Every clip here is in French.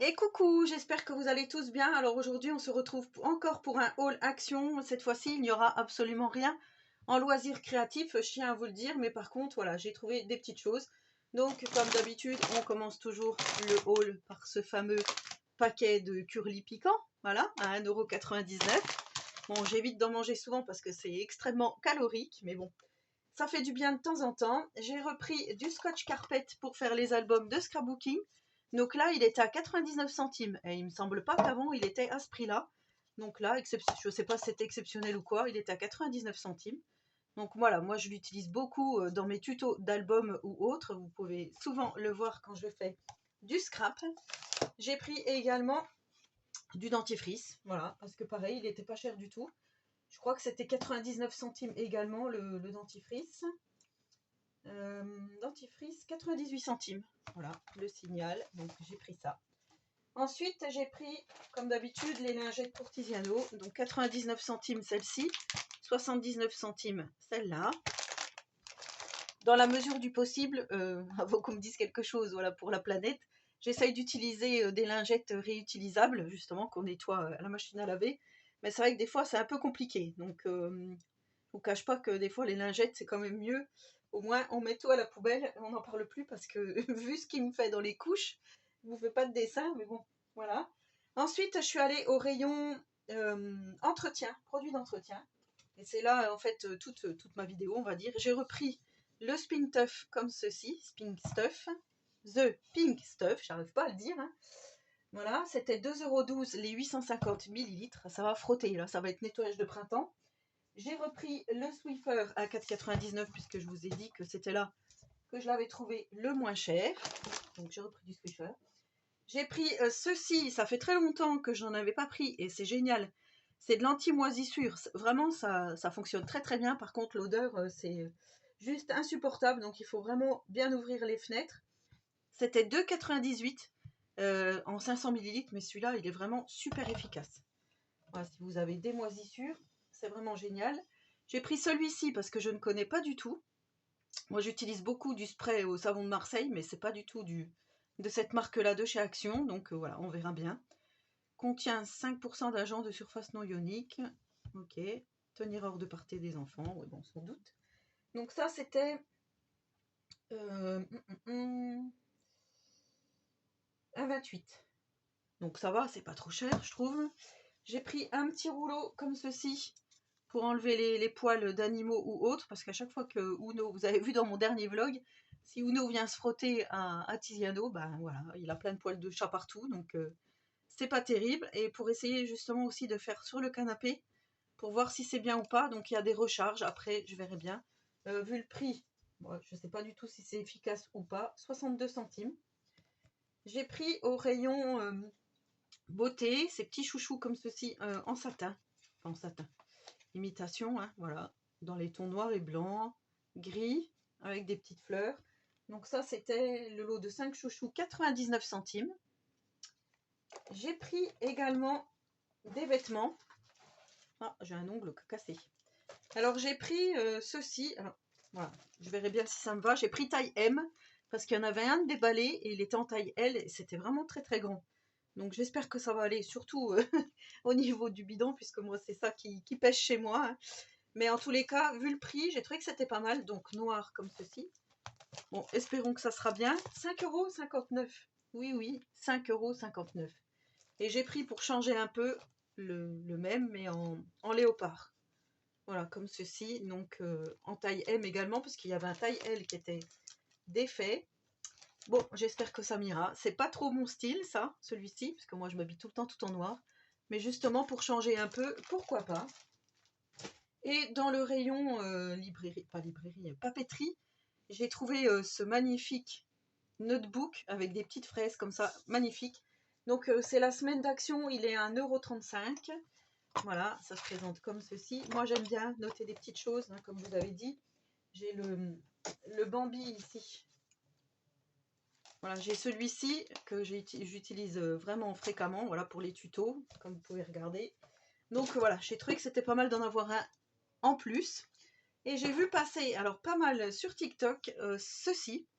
Et coucou, j'espère que vous allez tous bien. Alors aujourd'hui, on se retrouve encore pour un haul action. Cette fois-ci, il n'y aura absolument rien en loisirs créatifs, je tiens à vous le dire. Mais par contre, voilà, j'ai trouvé des petites choses. Donc, comme d'habitude, on commence toujours le haul par ce fameux paquet de curly piquant. Voilà, à 1,99 €. Bon, j'évite d'en manger souvent parce que c'est extrêmement calorique. Mais bon, ça fait du bien de temps en temps. J'ai repris du scotch carpet pour faire les albums de scrapbooking. Donc là, il était à 99 centimes. Et il me semble pas qu'avant, il était à ce prix-là. Donc là, je ne sais pas si c'est exceptionnel ou quoi, il était à 99 centimes. Donc voilà, moi je l'utilise beaucoup dans mes tutos d'albums ou autres. Vous pouvez souvent le voir quand je fais du scrap. J'ai pris également du dentifrice, voilà, parce que pareil, il n'était pas cher du tout. Je crois que c'était 99 centimes également le dentifrice. Dentifrice 98 centimes. Voilà, le signal. Donc j'ai pris ça. Ensuite, j'ai pris, comme d'habitude, les lingettes pour Tiziano. Donc 99 centimes celle-ci, 79 centimes celle-là. Dans la mesure du possible, avant qu'on me dise quelque chose, voilà, pour la planète, j'essaye d'utiliser des lingettes réutilisables, justement, qu'on nettoie à la machine à laver. Mais c'est vrai que des fois, c'est un peu compliqué. Donc, je ne vous cache pas que des fois, les lingettes, c'est quand même mieux. Au moins, on met tout à la poubelle, on n'en parle plus parce que vu ce qu'il me fait dans les couches, je ne vous fais pas de dessin, mais bon, voilà. Ensuite, je suis allée au rayon entretien, produits d'entretien. Et c'est là, en fait, toute ma vidéo, on va dire. J'ai repris le Spink Stuff comme ceci, Spink Stuff, The Pink Stuff, j'arrive pas à le dire. Hein. Voilà, c'était 2,12 € les 850 ml. Ça va frotter, là, ça va être nettoyage de printemps. J'ai repris le Swiffer à 4,99 € puisque je vous ai dit que c'était là que je l'avais trouvé le moins cher. Donc j'ai repris du Swiffer. J'ai pris ceci, ça fait très longtemps que je n'en avais pas pris et c'est génial. C'est de l'anti-moisissure. Vraiment, ça fonctionne très très bien. Par contre, l'odeur, c'est juste insupportable. Donc il faut vraiment bien ouvrir les fenêtres. C'était 2,98 € en 500 ml, mais celui-là, il est vraiment super efficace. Voilà, si vous avez des moisissures, c'est vraiment génial. J'ai pris celui-ci parce que je ne connais pas du tout. Moi, j'utilise beaucoup du spray au savon de Marseille, mais c'est pas du tout de cette marque-là de chez Action. Donc voilà, on verra bien. Contient 5% d'agents de surface non ionique. Ok. Tenir hors de portée des enfants. Oui, bon, sans doute. Donc ça, c'était... un 28. Donc ça va, c'est pas trop cher, je trouve. J'ai pris un petit rouleau comme ceci pour enlever les poils d'animaux ou autres, parce qu'à chaque fois que Uno, vous avez vu dans mon dernier vlog, si Uno vient se frotter à Tiziano, ben voilà, il a plein de poils de chat partout, donc c'est pas terrible. Et pour essayer justement aussi de faire sur le canapé, pour voir si c'est bien ou pas, donc il y a des recharges, après je verrai bien. Vu le prix, moi, je sais pas du tout si c'est efficace ou pas, 62 centimes. J'ai pris au rayon beauté, ces petits chouchous comme ceci en satin, en satin, imitation, hein, voilà, dans les tons noirs et blancs, gris, avec des petites fleurs. Donc ça, c'était le lot de 5 chouchous, 99 centimes. J'ai pris également des vêtements. Ah, j'ai un ongle cassé. Alors j'ai pris ceci, alors voilà, je verrai bien si ça me va. J'ai pris taille M, parce qu'il y en avait un déballé, et il était en taille L, et c'était vraiment très très grand. Donc j'espère que ça va aller, surtout au niveau du bidon, puisque moi c'est ça qui pêche chez moi. Hein. Mais en tous les cas, vu le prix, j'ai trouvé que c'était pas mal. Donc noir comme ceci. Bon, espérons que ça sera bien. 5,59 €. Oui, oui, 5,59 €. Et j'ai pris pour changer un peu le même, mais en léopard. Voilà, comme ceci. Donc en taille M également, parce qu'il y avait un taille L qui était défait. Bon, j'espère que ça m'ira. C'est pas trop mon style, ça, celui-ci, parce que moi, je m'habille tout le temps tout en noir. Mais justement, pour changer un peu, pourquoi pas. Et dans le rayon papeterie, j'ai trouvé ce magnifique notebook avec des petites fraises comme ça, magnifique. Donc, c'est la semaine d'action, il est à 1,35 €. Voilà, ça se présente comme ceci. Moi, j'aime bien noter des petites choses, hein, comme vous avez dit. J'ai le Bambi ici. Voilà, j'ai celui-ci que j'utilise vraiment fréquemment, voilà, pour les tutos, comme vous pouvez regarder. Donc voilà, j'ai trouvé que c'était pas mal d'en avoir un en plus. Et j'ai vu passer, alors pas mal sur TikTok, ceci.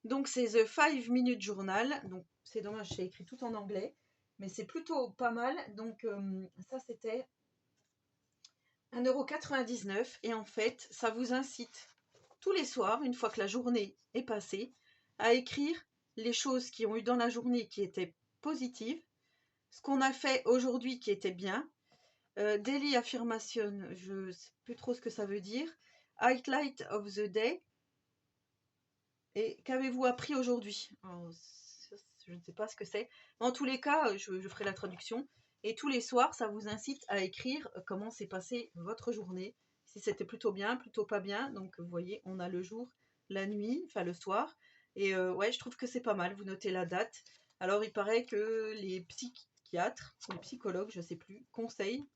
Donc c'est The 5 Minute Journal. Donc c'est dommage, c'est écrit tout en anglais, mais c'est plutôt pas mal. Donc ça c'était 1,99 € et en fait ça vous incite tous les soirs, une fois que la journée est passée, à écrire les choses qui ont eu dans la journée qui étaient positives, ce qu'on a fait aujourd'hui qui était bien, daily affirmation, je ne sais plus trop ce que ça veut dire, highlight of the day, et qu'avez-vous appris aujourd'hui? Je ne sais pas ce que c'est. En tous les cas, je ferai la traduction. Et tous les soirs, ça vous incite à écrire comment s'est passée votre journée. Si c'était plutôt bien, plutôt pas bien. Donc, vous voyez, on a le jour, la nuit, enfin le soir. Et ouais, je trouve que c'est pas mal. Vous notez la date. Alors, il paraît que les psychiatres, ou les psychologues, je ne sais plus, conseillent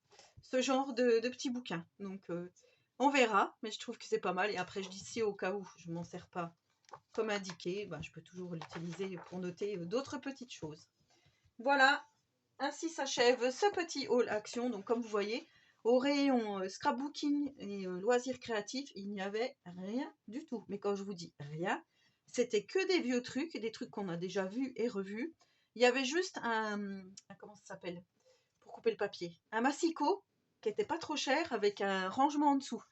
ce genre de petits bouquins. Donc, on verra. Mais je trouve que c'est pas mal. Et après, je dis si au cas où je m'en sers pas comme indiqué, je peux toujours l'utiliser pour noter d'autres petites choses. Voilà, ainsi s'achève ce petit haul action. Donc comme vous voyez, au rayon scrapbooking et loisirs créatifs, il n'y avait rien du tout. Mais quand je vous dis rien, c'était que des vieux trucs, des trucs qu'on a déjà vus et revus. Il y avait juste comment ça s'appelle, pour couper le papier, un massicot qui n'était pas trop cher avec un rangement en dessous.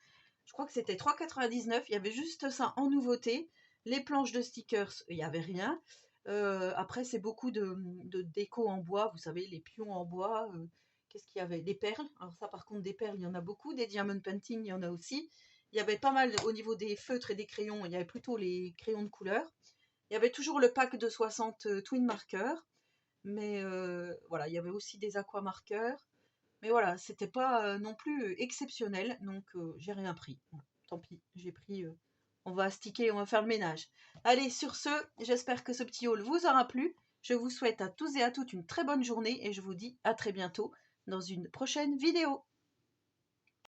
Je crois que c'était 3,99 €. Il y avait juste ça en nouveauté. Les planches de stickers, il n'y avait rien. Après, c'est beaucoup de déco en bois. Vous savez, les pions en bois. Qu'est-ce qu'il y avait? Des perles. Alors ça, par contre, des perles, il y en a beaucoup. Des diamond painting, il y en a aussi. Il y avait pas mal au niveau des feutres et des crayons. Il y avait plutôt les crayons de couleur. Il y avait toujours le pack de 60 twin markers. Mais voilà, il y avait aussi des aquamarqueurs. Mais voilà, c'était pas non plus exceptionnel, donc j'ai rien pris. Bon, tant pis, j'ai pris. On va astiquer, on va faire le ménage. Allez, sur ce, j'espère que ce petit haul vous aura plu. Je vous souhaite à tous et à toutes une très bonne journée et je vous dis à très bientôt dans une prochaine vidéo.